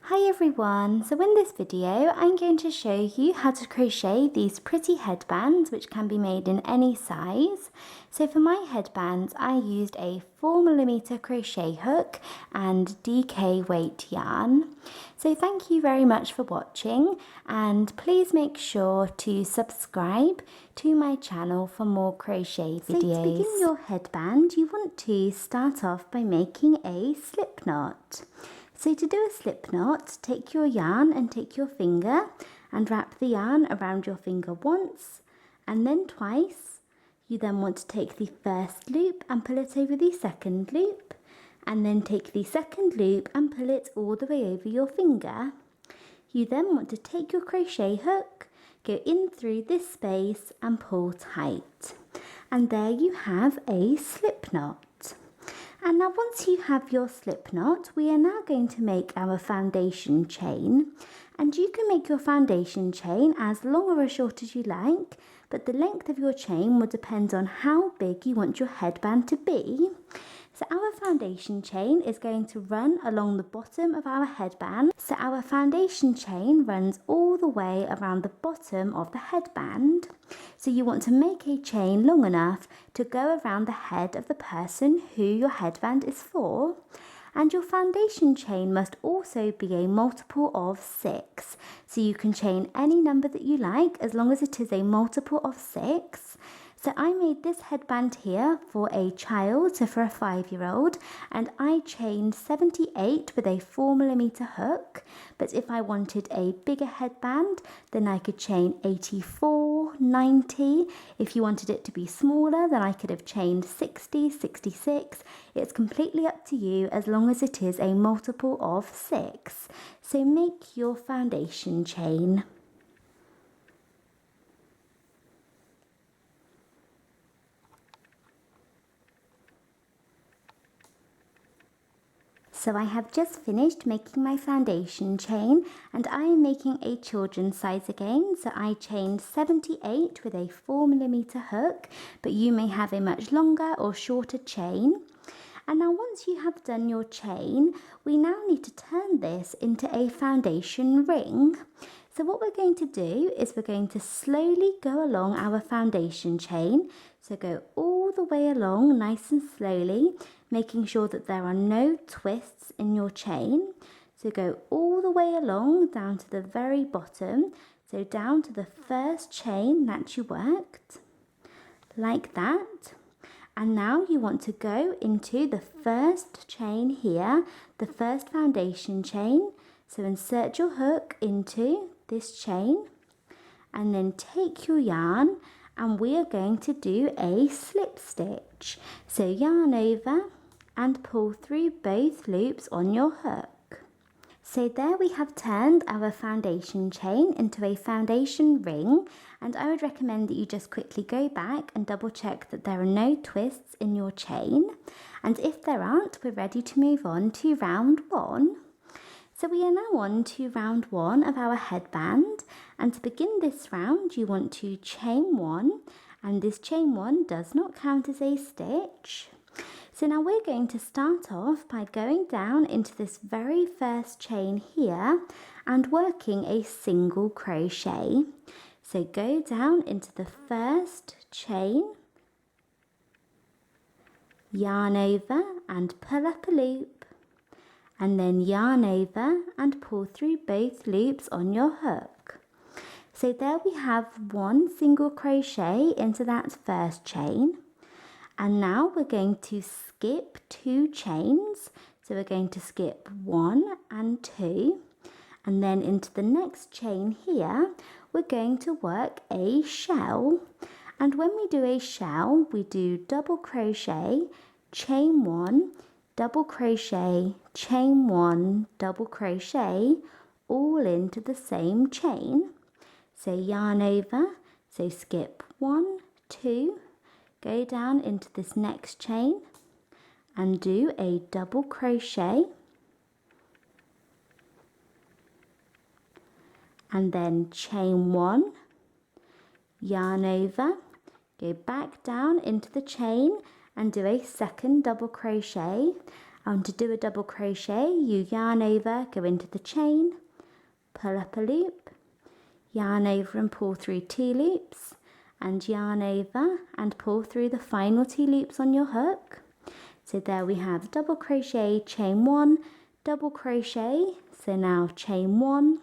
Hi everyone, so in this video I'm going to show you how to crochet these pretty headbands which can be made in any size. So for my headbands I used a 4mm crochet hook and DK weight yarn. So thank you very much for watching and please make sure to subscribe to my channel for more crochet videos. So to begin your headband you want to start off by making a slip knot. So to do a slip knot, take your yarn and take your finger and wrap the yarn around your finger once and then twice. You then want to take the first loop and pull it over the second loop, and then take the second loop and pull it all the way over your finger. You then want to take your crochet hook, go in through this space and pull tight. And there you have a slip knot. And now once you have your slip knot, we are now going to make our foundation chain. And you can make your foundation chain as long or as short as you like, but the length of your chain will depend on how big you want your headband to be. So our foundation chain is going to run along the bottom of our headband. So our foundation chain runs all the way around the bottom of the headband. So you want to make a chain long enough to go around the head of the person who your headband is for. And your foundation chain must also be a multiple of 6. So you can chain any number that you like as long as it is a multiple of 6. So I made this headband here for a child, so for a 5-year-old, and I chained 78 with a 4mm hook. But if I wanted a bigger headband, then I could chain 84, 90. If you wanted it to be smaller, then I could have chained 60, 66. It's completely up to you as long as it is a multiple of 6. So make your foundation chain. So I have just finished making my foundation chain and I am making a children's size again. So I chained 78 with a 4mm hook, but you may have a much longer or shorter chain. And now once you have done your chain, we now need to turn this into a foundation ring. So what we're going to do is we're going to slowly go along our foundation chain. So go all the way along nice and slowly, making sure that there are no twists in your chain. So go all the way along down to the very bottom. So down to the first chain that you worked, like that. And now you want to go into the first chain here, the first foundation chain. So insert your hook into this chain and then take your yarn and we are going to do a slip stitch. So yarn over and pull through both loops on your hook. So there we have turned our foundation chain into a foundation ring, and I would recommend that you just quickly go back and double check that there are no twists in your chain, and if there aren't, we're ready to move on to round 1. So we are now on to round 1 of our headband, and to begin this round you want to chain 1, and this chain 1 does not count as a stitch. So now we're going to start off by going down into this very first chain here and working a single crochet. So go down into the first chain, yarn over and pull up a loop, and then yarn over and pull through both loops on your hook. So there we have one single crochet into that first chain. And now we're going to skip 2 chains. So we're going to skip 1 and 2. And then into the next chain here, we're going to work a shell. And when we do a shell, we do double crochet, chain 1, double crochet, chain 1, double crochet, all into the same chain. So yarn over, so skip 1, 2, go down into this next chain and do a double crochet, and then chain 1, yarn over, go back down into the chain and do a second double crochet, And to do a double crochet, you yarn over, go into the chain, pull up a loop, yarn over and pull through 2 loops, and yarn over and pull through the final 2 loops on your hook. So there we have double crochet, chain 1, double crochet, so now chain 1,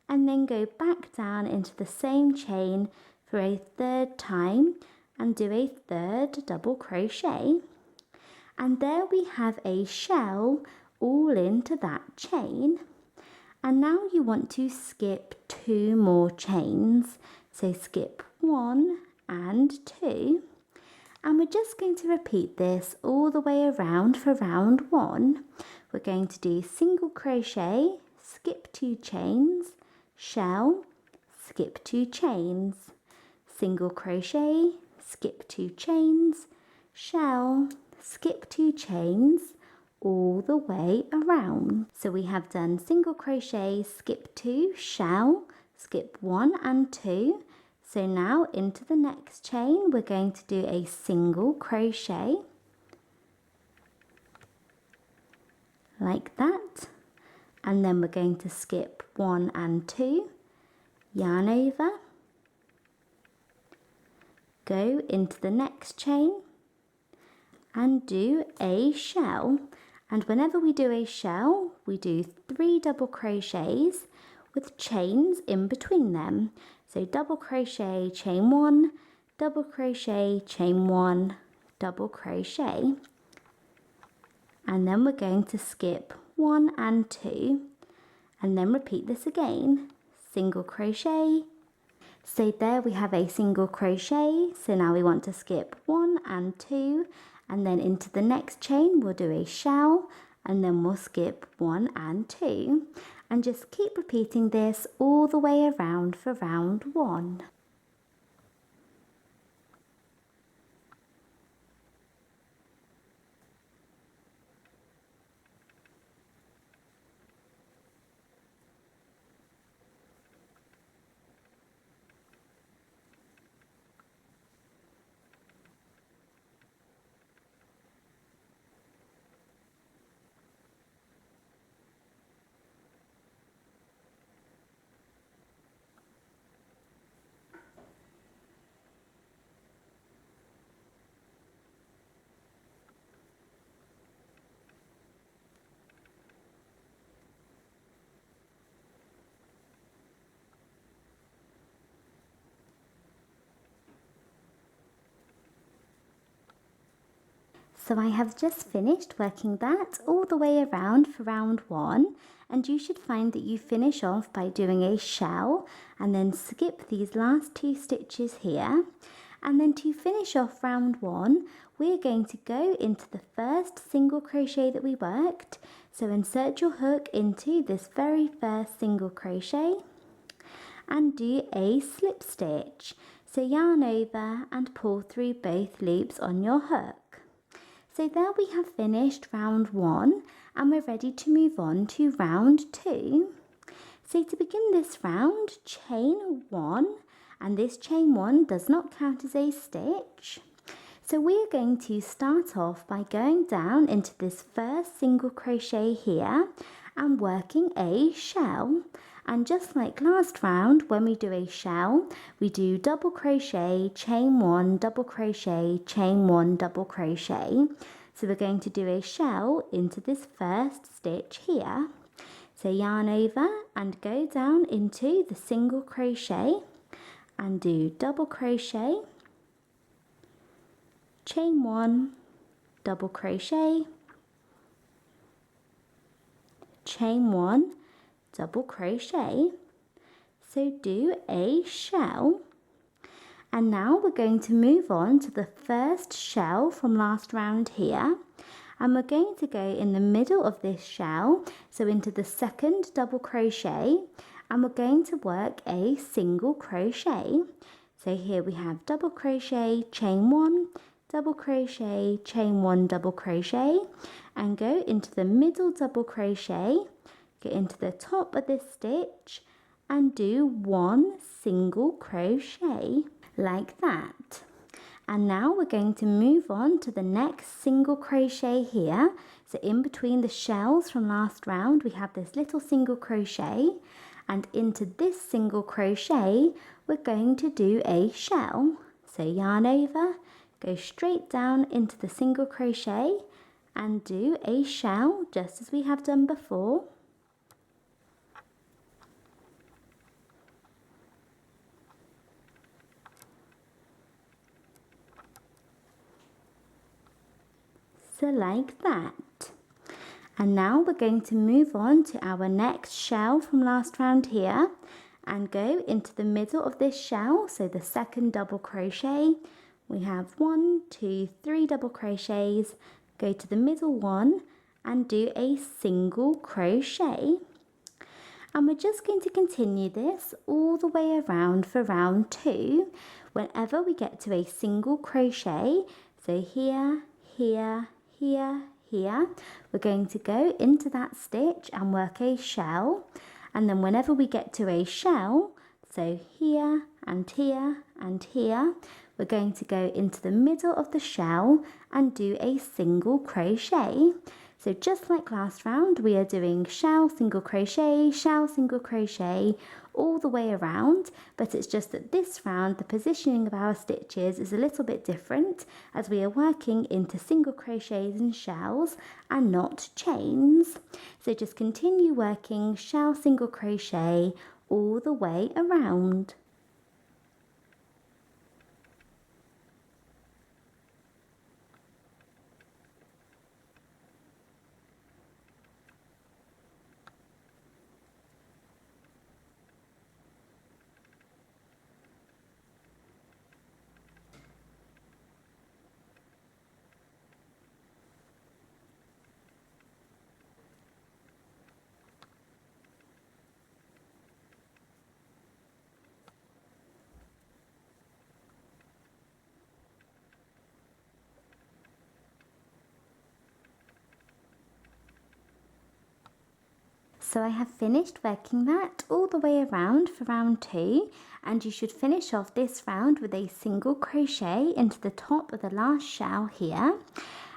and then go back down into the same chain for a 3rd time and do a 3rd double crochet. And there we have a shell all into that chain. And now you want to skip 2 more chains. So skip 1 and 2. And we're just going to repeat this all the way around for round 1. We're going to do single crochet, skip 2 chains, shell, skip 2 chains, single crochet, skip 2 chains, shell, skip 2 chains, all the way around. So we have done single crochet, skip 2, shell, skip 1 and 2. So now into the next chain we're going to do a single crochet like that, and then we're going to skip 1 and 2, yarn over, go into the next chain and do a shell. And whenever we do a shell, we do 3 double crochets with chains in between them. So double crochet, chain 1, double crochet, chain 1, double crochet. And then we're going to skip 1 and 2, and then repeat this again. Single crochet. So there we have a single crochet. So now we want to skip 1 and 2, and then into the next chain we'll do a shell, and then we'll skip 1 and 2. And just keep repeating this all the way around for round 1. So I have just finished working that all the way around for round 1, and you should find that you finish off by doing a shell and then skip these last 2 stitches here. And then to finish off round 1, we're going to go into the first single crochet that we worked. So insert your hook into this very first single crochet and do a slip stitch. So yarn over and pull through both loops on your hook. So there we have finished round 1, and we're ready to move on to round 2. So to begin this round, chain 1, and this chain 1 does not count as a stitch. So we're going to start off by going down into this first single crochet here and working a shell. And just like last round, when we do a shell, we do double crochet, chain 1, double crochet, chain 1, double crochet. So we're going to do a shell into this first stitch here. So yarn over and go down into the single crochet and do double crochet, chain 1, double crochet, chain 1, double crochet. So do a shell, and now we're going to move on to the first shell from last round here, and we're going to go in the middle of this shell, so into the second double crochet, and we're going to work a single crochet. So here we have double crochet, chain 1, double crochet, chain 1, double crochet, and go into the middle double crochet, get into the top of this stitch and do 1 single crochet like that. And now we're going to move on to the next single crochet here. So in between the shells from last round, we have this little single crochet, and into this single crochet, we're going to do a shell. So yarn over, go straight down into the single crochet and do a shell just as we have done before. So like that. And now we're going to move on to our next shell from last round here and go into the middle of this shell, so the second double crochet. We have 1, 2, 3 double crochets, go to the middle one and do a single crochet. And we're just going to continue this all the way around for round 2 whenever we get to a single crochet. So here, here, here, here, we're going to go into that stitch and work a shell, and then whenever we get to a shell, so here and here and here, we're going to go into the middle of the shell and do a single crochet. So just like last round, we are doing shell, single crochet, shell, single crochet all the way around, but it's just that this round the positioning of our stitches is a little bit different as we are working into single crochets and shells and not chains. So just continue working shell, single crochet all the way around. So I have finished working that all the way around for round 2, and you should finish off this round with a single crochet into the top of the last shell here.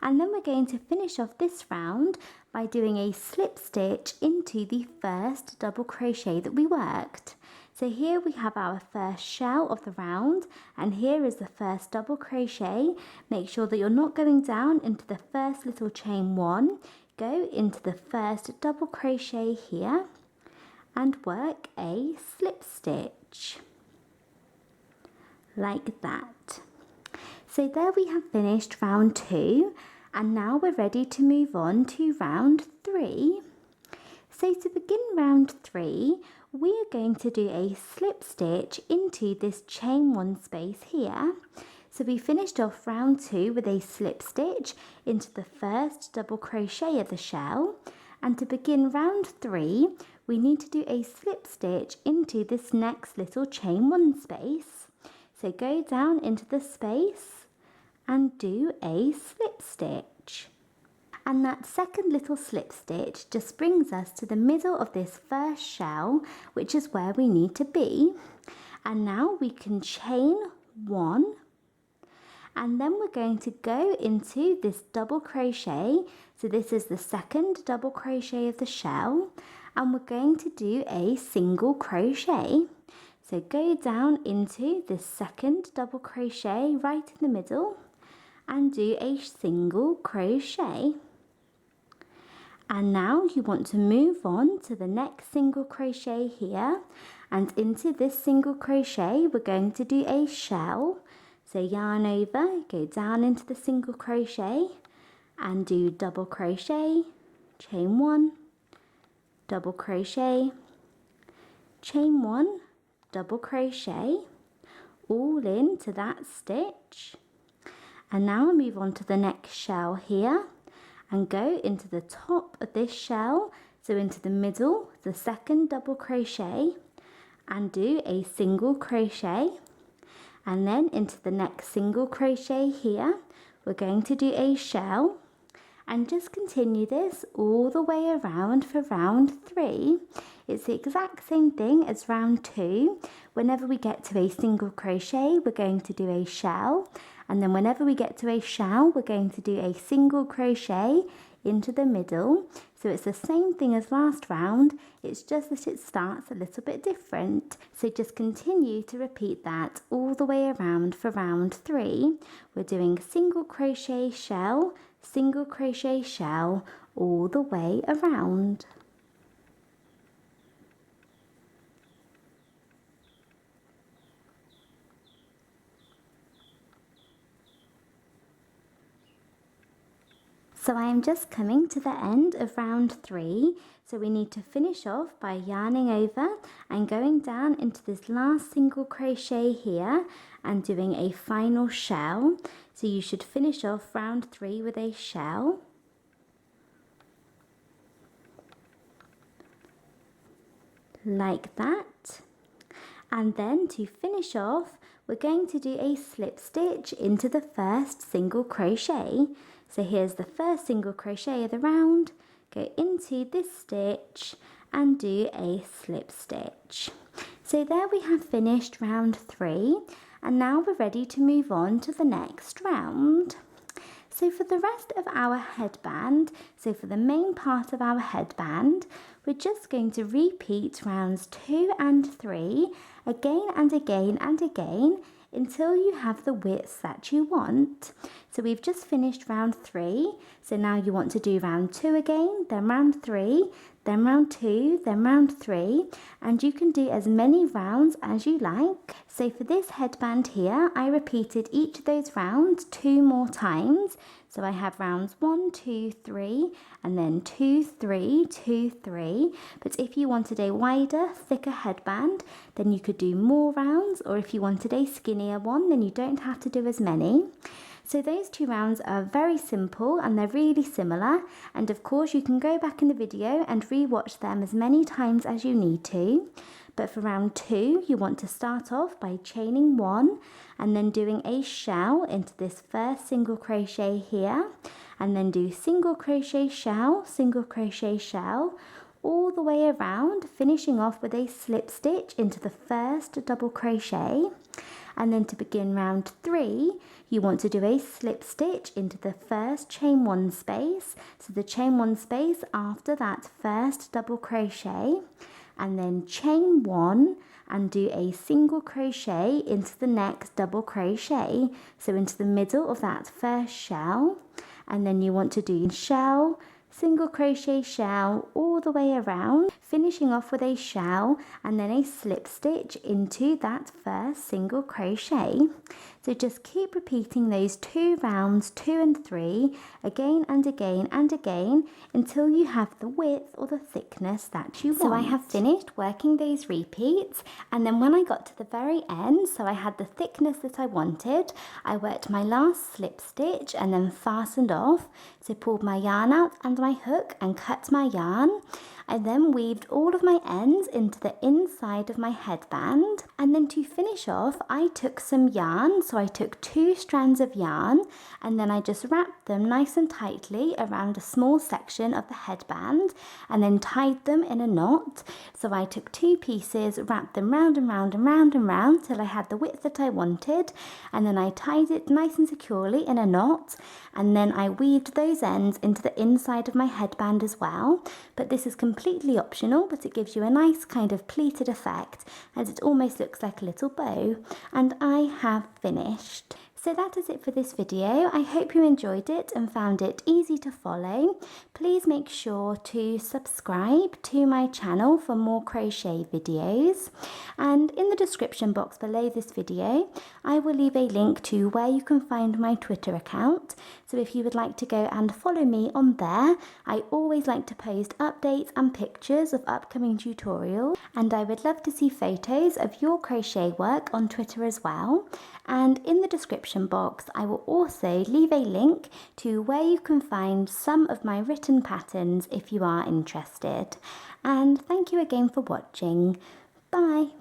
And then we're going to finish off this round by doing a slip stitch into the first double crochet that we worked. So here we have our first shell of the round, and here is the first double crochet. Make sure that you're not going down into the first little chain 1. Go into the first double crochet here and work a slip stitch like that. So there we have finished round 2, and now we're ready to move on to round 3. So to begin round 3, we are going to do a slip stitch into this chain 1 space here. So we finished off round 2 with a slip stitch into the first double crochet of the shell, and to begin round 3 we need to do a slip stitch into this next little chain 1 space. So go down into the space and do a slip stitch. And that second little slip stitch just brings us to the middle of this first shell, which is where we need to be. And now we can chain 1, and then we're going to go into this double crochet. So this is the second double crochet of the shell, and we're going to do a single crochet. So go down into this second double crochet right in the middle and do a single crochet. And now you want to move on to the next single crochet here, and into this single crochet we're going to do a shell. So yarn over, go down into the single crochet and do double crochet, chain 1, double crochet, chain 1, double crochet, all into that stitch. And now move on to the next shell here and go into the top of this shell, so into the middle, the second double crochet, and do a single crochet. And then into the next single crochet here, we're going to do a shell, and just continue this all the way around for round 3. It's the exact same thing as round 2. Whenever we get to a single crochet, we're going to do a shell, and then whenever we get to a shell, we're going to do a single crochet into the middle. So it's the same thing as last round, it's just that it starts a little bit different. So just continue to repeat that all the way around for round 3. We're doing single crochet shell, single crochet shell all the way around. So I am just coming to the end of round 3, so we need to finish off by yarning over and going down into this last single crochet here and doing a final shell. So you should finish off round 3 with a shell. Like that. And then to finish off, we're going to do a slip stitch into the first single crochet. So here's the first single crochet of the round, go into this stitch and do a slip stitch. So there we have finished round 3, and now we're ready to move on to the next round. So for the rest of our headband, so for the main part of our headband, we're just going to repeat rounds 2 and 3 again and again and again until you have the width that you want. So we've just finished round 3, so now you want to do round 2 again, then round 3, then round 2, then round 3, and you can do as many rounds as you like. So for this headband here, I repeated each of those rounds 2 more times. So I have rounds 1, 2, 3, and then 2, 3, 2, 3. But if you wanted a wider, thicker headband, then you could do more rounds, or if you wanted a skinnier one, then you don't have to do as many. So those 2 rounds are very simple and they're really similar, and of course you can go back in the video and re-watch them as many times as you need to. But for round 2, you want to start off by chaining 1 and then doing a shell into this first single crochet here, and then do single crochet shell, single crochet shell all the way around, finishing off with a slip stitch into the first double crochet. And then to begin round 3, you want to do a slip stitch into the first chain 1 space, so the chain 1 space after that first double crochet, and then chain 1 and do a single crochet into the next double crochet, so into the middle of that first shell. And then you want to do shell, single crochet shell all the way around, finishing off with a shell and then a slip stitch into that first single crochet. So just keep repeating those 2 rounds 2 and 3 again and again and again until you have the width or the thickness that you want. So I have finished working those repeats, and then when I got to the very end, so I had the thickness that I wanted, I worked my last slip stitch and then fastened off. So pulled my yarn out and my hook and cut my yarn. I then weaved all of my ends into the inside of my headband, and then to finish off I took some yarn, so I took 2 strands of yarn and then I just wrapped them nice and tightly around a small section of the headband and then tied them in a knot. So I took 2 pieces, wrapped them round and round and round and round till I had the width that I wanted, and then I tied it nice and securely in a knot, and then I weaved those ends into the inside of my headband as well. But this is completely optional, but it gives you a nice kind of pleated effect as it almost looks like a little bow. And I have finished. So that is it for this video. I hope you enjoyed it and found it easy to follow. Please make sure to subscribe to my channel for more crochet videos. And in the description box below this video, I will leave a link to where you can find my Twitter account. So if you would like to go and follow me on there, I always like to post updates and pictures of upcoming tutorials. And I would love to see photos of your crochet work on Twitter as well. And in the description box, I will also leave a link to where you can find some of my written patterns if you are interested. And thank you again for watching. Bye!